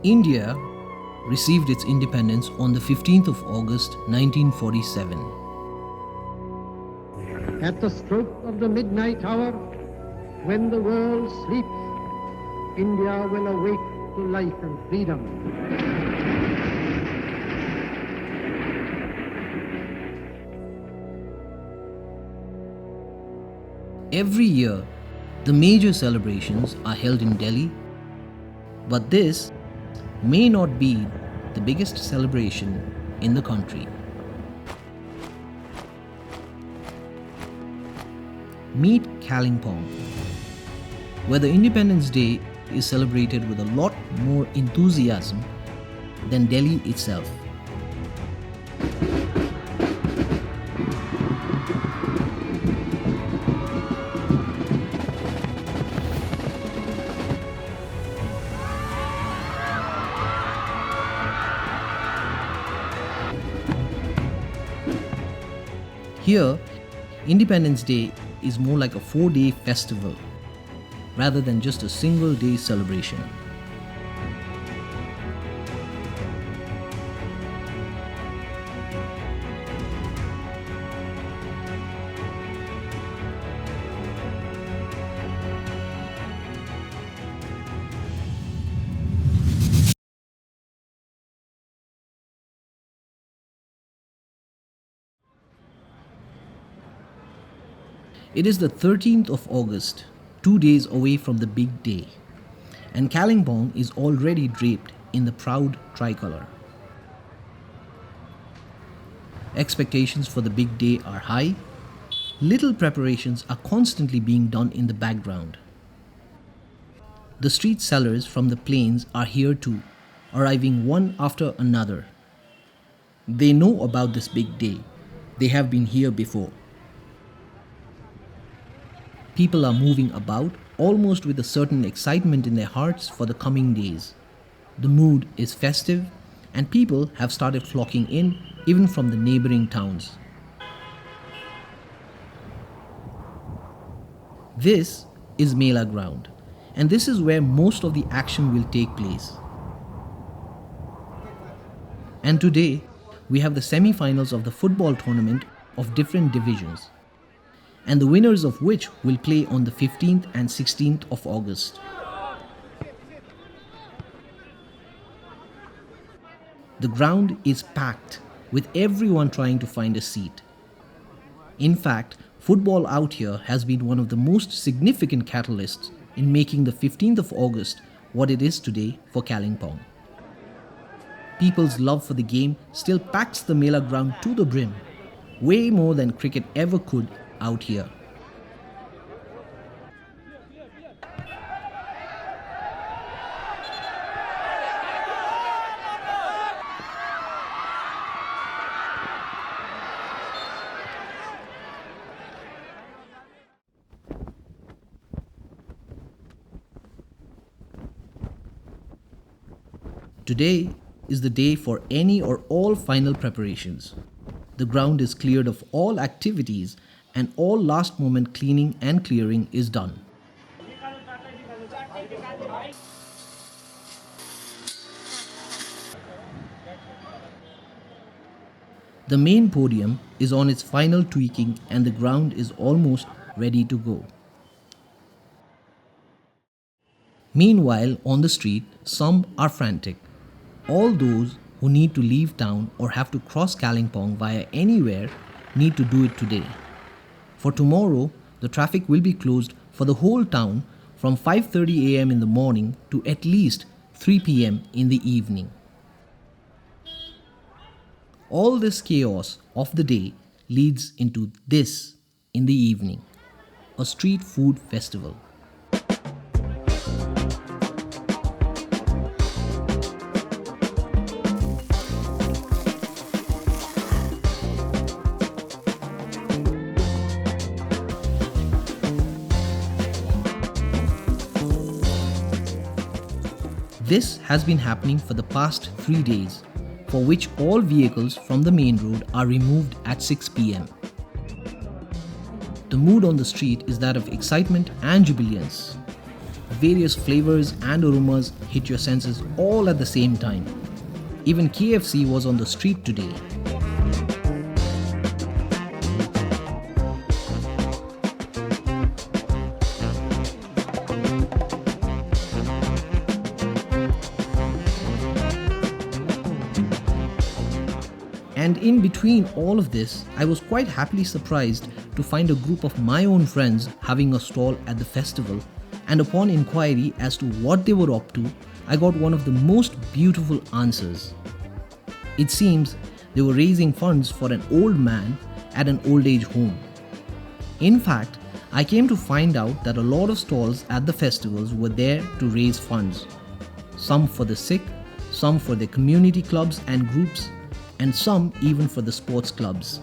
India received its independence on the 15th of August 1947. At the stroke of the midnight hour, when the world sleeps, India will awake to life and freedom. Every year, the major celebrations are held in Delhi, but this may not be the biggest celebration in the country. Meet Kalimpong, where the Independence Day is celebrated with a lot more enthusiasm than Delhi itself. Here, Independence Day is more like a 4-day festival rather than just a single day celebration. It is the 13th of August, 2 days away from the big day, and Kalimpong is already draped in the proud tricolour. Expectations for the big day are high. Little preparations are constantly being done in the background. The street sellers from the plains are here too, arriving one after another. They know about this big day. They have been here before. People are moving about, almost with a certain excitement in their hearts for the coming days. The mood is festive, and people have started flocking in, even from the neighboring towns. This is Mela Ground, and this is where most of the action will take place. And today, we have the semi-finals of the football tournament of different divisions, and the winners of which will play on the 15th and 16th of August. The ground is packed, with everyone trying to find a seat. In fact, football out here has been one of the most significant catalysts in making the 15th of August what it is today for Kalimpong. People's love for the game still packs the Mela Ground to the brim, way more than cricket ever could out here. Today is the day for any or all final preparations. The ground is cleared of all activities and all last moment cleaning and clearing is done. The main podium is on its final tweaking and the ground is almost ready to go. Meanwhile, on the street, some are frantic. All those who need to leave town or have to cross Kalimpong via anywhere need to do it today. For tomorrow, the traffic will be closed for the whole town from 5:30 a.m. in the morning to at least 3 p.m. in the evening. All this chaos of the day leads into this in the evening, a street food festival. This has been happening for the past 3 days, for which all vehicles from the main road are removed at 6 p.m. The mood on the street is that of excitement and jubilance. Various flavors and aromas hit your senses all at the same time. Even KFC was on the street today. And in between all of this, I was quite happily surprised to find a group of my own friends having a stall at the festival, and upon inquiry as to what they were up to, I got one of the most beautiful answers. It seems they were raising funds for an old man at an old age home. In fact, I came to find out that a lot of stalls at the festivals were there to raise funds. Some for the sick, some for their community clubs and groups, and some even for the sports clubs.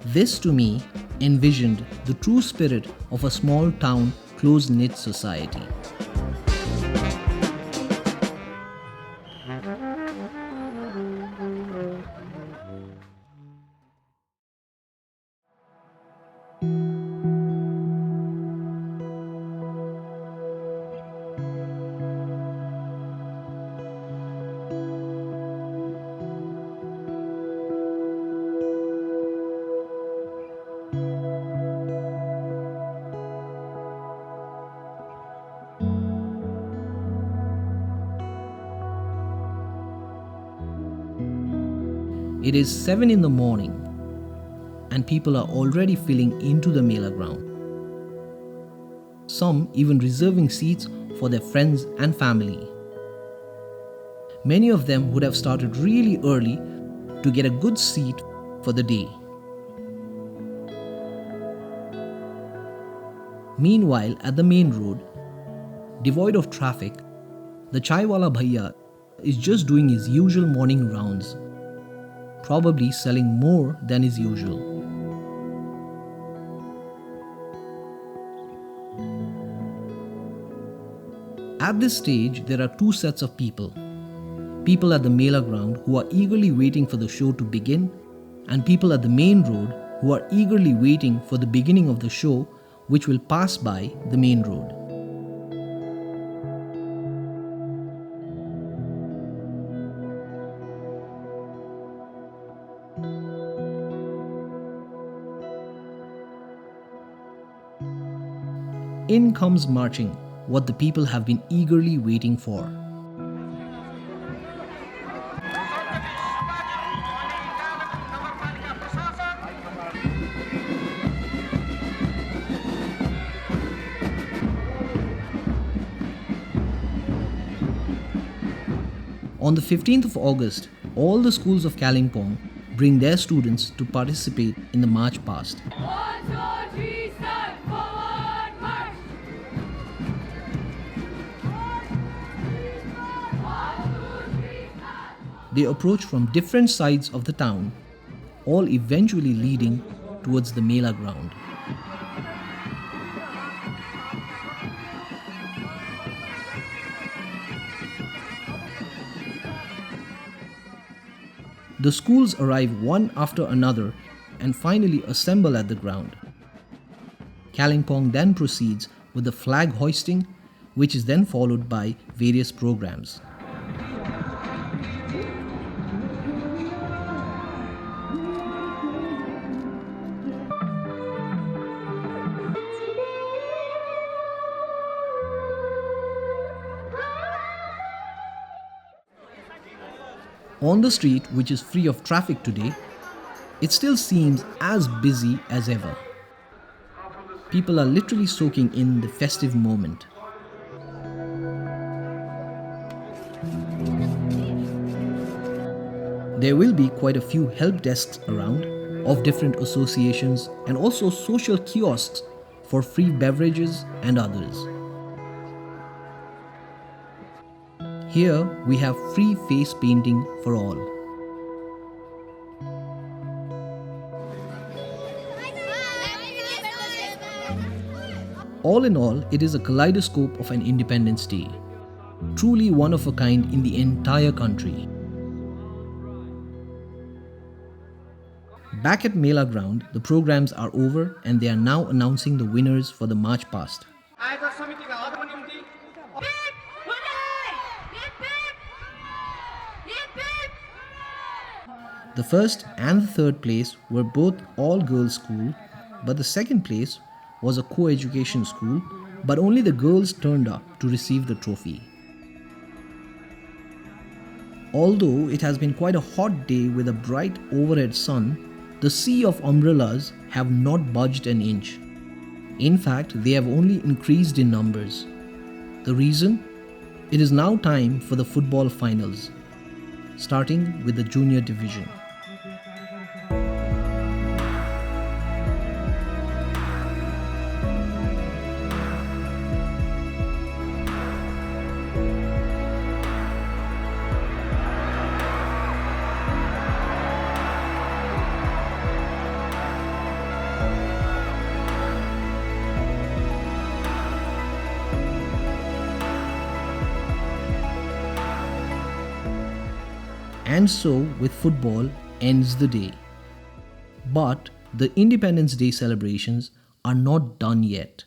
This to me envisioned the true spirit of a small town, close-knit society. It is 7 in the morning and people are already filling into the Mela Ground. Some even reserving seats for their friends and family. Many of them would have started really early to get a good seat for the day. Meanwhile, at the main road, devoid of traffic, the chaiwala bhaiya is just doing his usual morning rounds, probably selling more than is usual. At this stage, there are two sets of people. People at the Mela Ground who are eagerly waiting for the show to begin, and people at the main road who are eagerly waiting for the beginning of the show, which will pass by the main road. In comes marching what the people have been eagerly waiting for. On the 15th of August, all the schools of Kalimpong bring their students to participate in the march past. They approach from different sides of the town, all eventually leading towards the Mela Ground. The schools arrive one after another and finally assemble at the ground. Kalimpong then proceeds with the flag hoisting, which is then followed by various programs. On the street, which is free of traffic today, it still seems as busy as ever. People are literally soaking in the festive moment. There will be quite a few help desks around of different associations and also social kiosks for free beverages and others. Here we have free face painting for all. All in all, it is a kaleidoscope of an Independence Day. Truly one of a kind in the entire country. Back at Mela Ground, the programs are over and they are now announcing the winners for the March Past. The first and the third place were both all girls school, but the second place was a co-education school, but only the girls turned up to receive the trophy. Although it has been quite a hot day with a bright overhead sun, the sea of umbrellas have not budged an inch. In fact, they have only increased in numbers. The reason? It is now time for the football finals, starting with the junior division. And so, with football, ends the day. But the Independence Day celebrations are not done yet.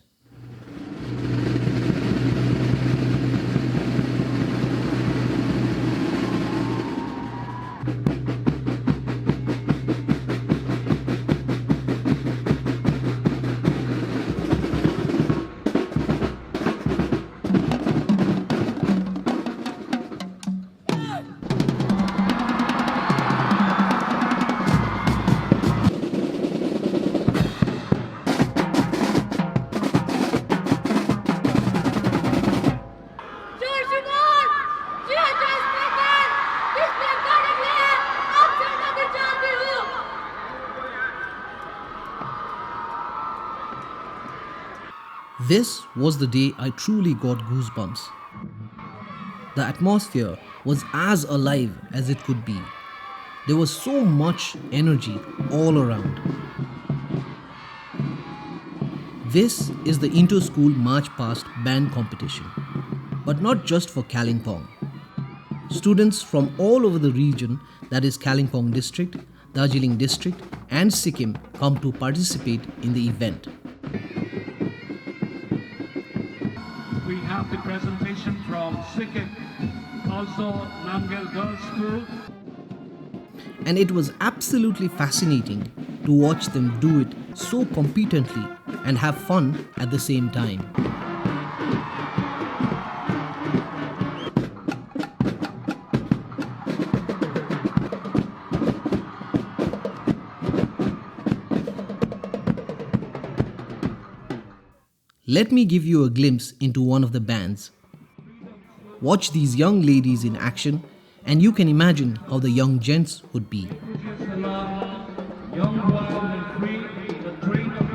This was the day I truly got goosebumps. The atmosphere was as alive as it could be. There was so much energy all around. This is the inter-school march past band competition, but not just for Kalimpong. Students from all over the region, that is Kalimpong district, Darjeeling district and Sikkim, come to participate in the event. We have the presentation from Sikkim, also Namgyal Girls School. And it was absolutely fascinating to watch them do it so competently and have fun at the same time. Let me give you a glimpse into one of the bands. Watch these young ladies in action and you can imagine how the young gents would be. Young, wild and free, the train of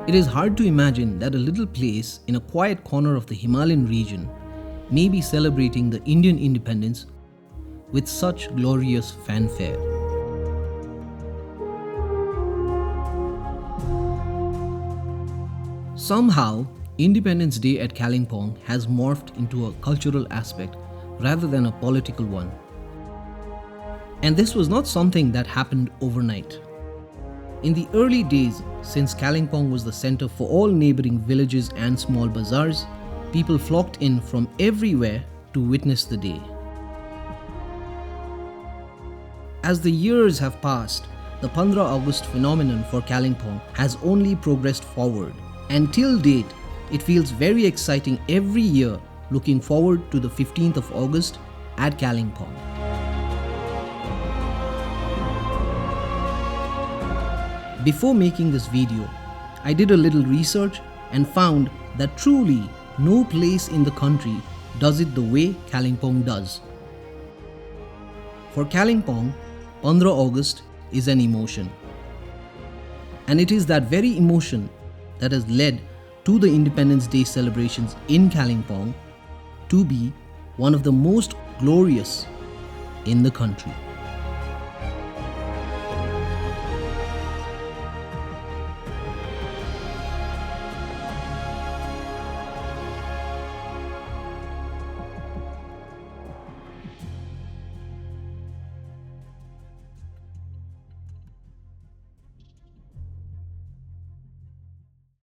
It is hard to imagine that a little place in a quiet corner of the Himalayan region may be celebrating the Indian independence with such glorious fanfare. Somehow, Independence Day at Kalimpong has morphed into a cultural aspect rather than a political one. And this was not something that happened overnight. In the early days, since Kalimpong was the center for all neighboring villages and small bazaars, people flocked in from everywhere to witness the day. As the years have passed, the 15 August phenomenon for Kalimpong has only progressed forward. And till date, it feels very exciting every year looking forward to the 15th of August at Kalimpong. Before making this video, I did a little research and found that truly no place in the country does it the way Kalimpong does. For Kalimpong, 15 August is an emotion. And it is that very emotion that has led to the Independence Day celebrations in Kalimpong to be one of the most glorious in the country.